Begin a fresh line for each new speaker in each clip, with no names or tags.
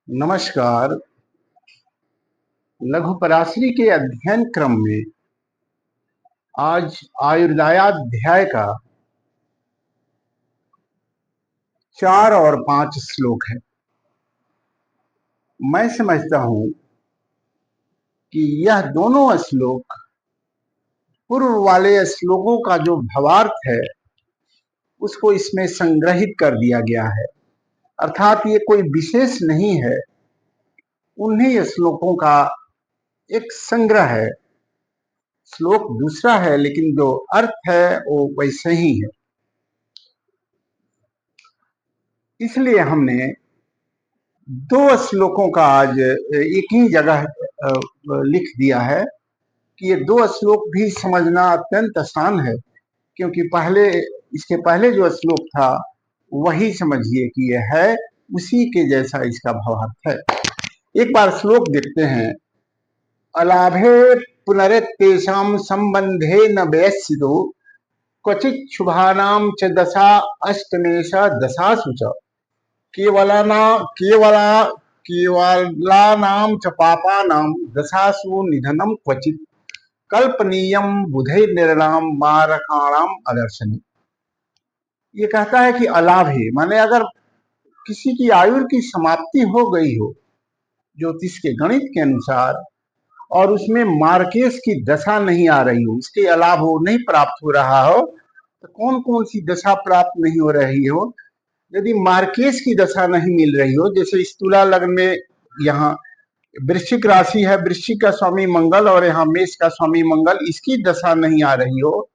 नमस्कार। लघु पराशरी के अध्ययन क्रम में आज आयुर्दायाध्याय का 4 और 5 श्लोक है। मैं समझता हूं कि यह दोनों श्लोक पूर्व वाले श्लोकों का जो भावार्थ है उसको इसमें संग्रहित कर दिया गया है, अर्थात ये कोई विशेष नहीं है, उन्हीं श्लोकों का एक संग्रह है। श्लोक दूसरा है लेकिन जो अर्थ है वो वैसे ही है। इसलिए हमने 2 श्लोकों का आज एक ही जगह लिख दिया है कि ये 2 श्लोक भी समझना अत्यंत आसान है, क्योंकि इसके पहले जो श्लोक था वही समझिए कि यह है, उसी के जैसा इसका भावार्थ है। एक बार श्लोक देखते हैं। अलाभे पुनरेत्तेषां संबंधे न व्यस्सितो क्वचित् शुभानां च दशा अष्टमेश दशासु च केवलानां च पापानां दशासु निधनम क्वचित् कल्पनीयम बुधैर्नृणां मारकाणां अदर्शने। ये कहता है कि अलाभ है, माने अगर किसी की आयु की समाप्ति हो गई हो ज्योतिष के गणित के अनुसार, और उसमें मार्केश की दशा नहीं आ रही हो, उसके अलाभ हो नहीं प्राप्त हो रहा हो, तो कौन कौन सी दशा प्राप्त नहीं हो रही हो। यदि मार्केश की दशा नहीं मिल रही हो, जैसे इस तुला लग्न में यहाँ वृश्चिक राशि है, वृश्चिक का स्वामी मंगल और यहाँ मेष का स्वामी मंगल, इसकी दशा नहीं आ रही हो,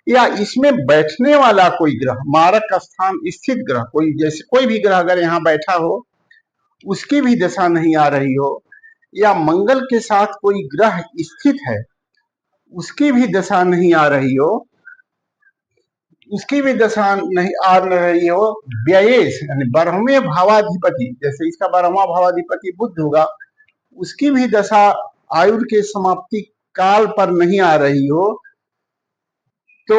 या इसमें बैठने वाला कोई ग्रह, मारक स्थान स्थित ग्रह, कोई जैसे कोई भी ग्रह अगर यहाँ बैठा हो उसकी भी दशा नहीं आ रही हो, या मंगल के साथ कोई ग्रह स्थित है उसकी भी दशा नहीं आ रही हो, उसकी भी दशा नहीं आ रही हो, व्ययेश यानी 12वें भावाधिपति, जैसे इसका 12वां भावाधिपति बुध होगा, उसकी भी दशा आयु के समाप्ति काल पर नहीं आ रही हो, तो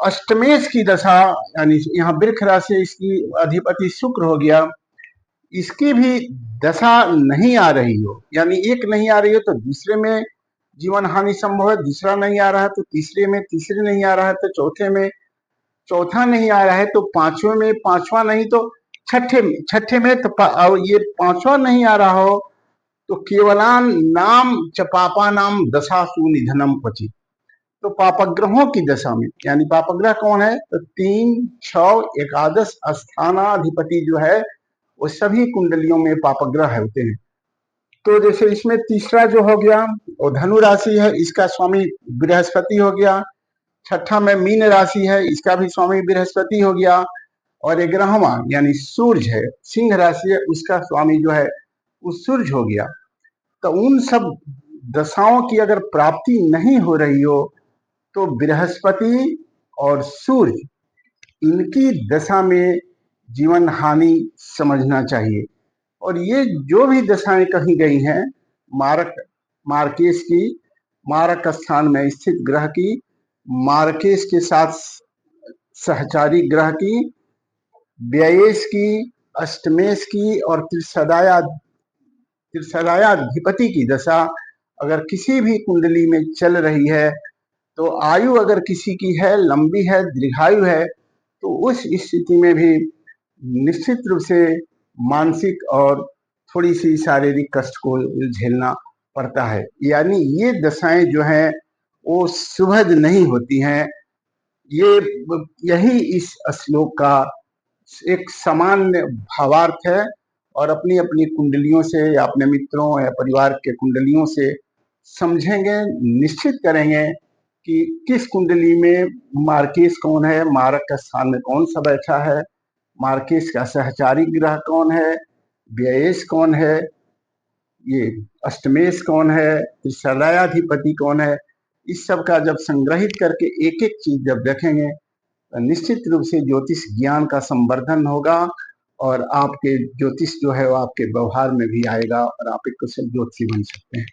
अष्टमेश की दशा यानी यहाँ वृक्ष राशि इसकी अधिपति शुक्र हो गया, इसकी भी दशा नहीं आ रही हो, यानी एक नहीं आ रही हो तो दूसरे में जीवन हानि संभव है, दूसरा नहीं आ रहा है तो तीसरे में, तीसरे नहीं आ रहा है तो चौथे में, चौथा नहीं आ रहा है तो पांचवें में, पांचवा नहीं तो छठे में, तो ये पांचवा नहीं आ रहा हो तो केवलान नाम च पापा नाम दशासु निधनम क्वचित। तो पापग्रहों की दशा में, यानी पापग्रह कौन है तो 3, 6, एकादश स्थानाधिपति जो है वो सभी कुंडलियों में पापग्रह होते हैं। तो जैसे इसमें तीसरा जो हो गया वो धनु राशि है, इसका स्वामी बृहस्पति हो गया। छठा में मीन राशि है, इसका भी स्वामी बृहस्पति हो गया। और 11वां यानी सूर्य है, सिंह राशि है, उसका स्वामी जो है वो सूर्य हो गया। तो उन सब दशाओं की अगर प्राप्ति नहीं हो रही हो तो बृहस्पति और सूर्य, इनकी दशा में जीवन हानि समझना चाहिए। और ये जो भी दशाएं कही गई हैं, मार्केश की, मारक स्थान में स्थित ग्रह की, मार्केश के साथ सहचारी ग्रह की, व्ययेश की, अष्टमेश की और त्रिसदायाधिपति की दशा अगर किसी भी कुंडली में चल रही है, तो आयु अगर किसी की है, लंबी है, दीर्घायु है, तो उस स्थिति में भी निश्चित रूप से मानसिक और थोड़ी सी शारीरिक कष्ट को झेलना पड़ता है। यानी ये दशाएं जो हैं वो सुभद नहीं होती हैं। यही इस श्लोक का एक सामान्य भावार्थ है, और अपनी अपनी कुंडलियों से या अपने मित्रों या परिवार के कुंडलियों से समझेंगे, निश्चित करेंगे कि किस कुंडली में मार्केश कौन है, मारक का स्थान में कौन सा बैठा है, मार्केश का सहचारी ग्रह कौन है, व्ययेश कौन है, ये अष्टमेश कौन है, त्रिसदायाधिपति कौन है। इस सब का जब संग्रहित करके एक एक चीज जब देखेंगे तो निश्चित रूप से ज्योतिष ज्ञान का संवर्धन होगा, और आपके ज्योतिष जो है वो आपके व्यवहार में भी आएगा और आप एक कुशल ज्योतिषी बन सकते हैं।